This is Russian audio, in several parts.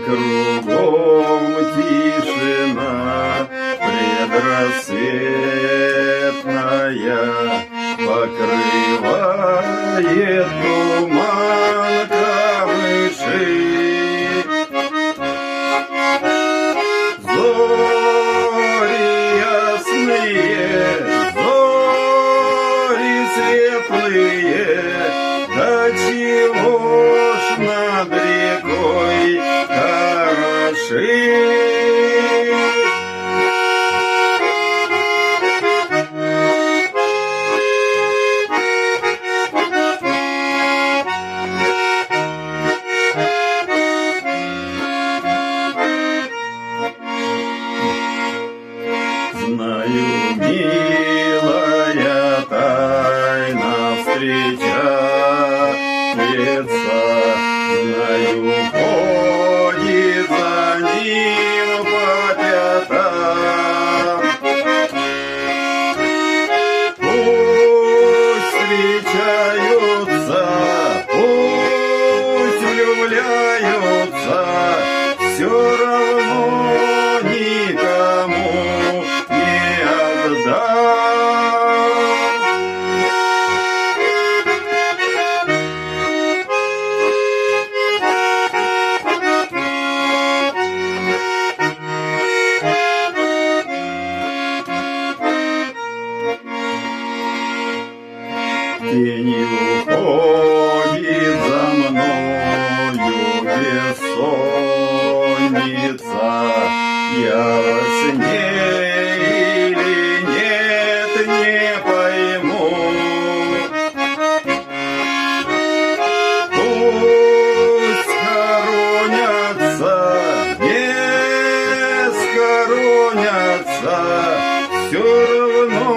кругом тишина предрассветная, покрывает туман камыши. Зори ясные, зори светлые, до чего ж над рекой хороши. Знаю, милая, тайна встречается, знаю, ходит за ним по пятам. Пусть встречаются, пусть влюбляются, все равно никому не отдам. Тенью ходит за мною бессонница, я во сне или нет, не пойму. Пусть хоронятся, не схоронятся, все равно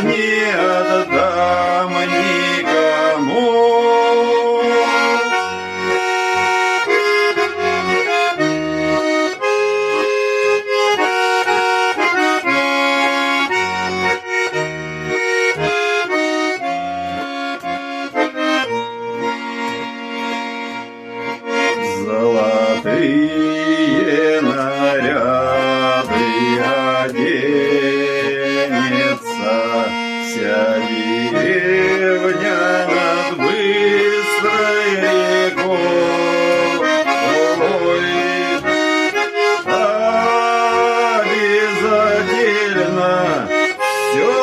не отдам никому. Золотые наряды оденется вся деревня над быстрой рекой. Обязательно все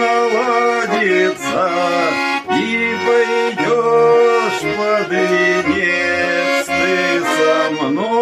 наладится, и пойдешь под венец ты со мной.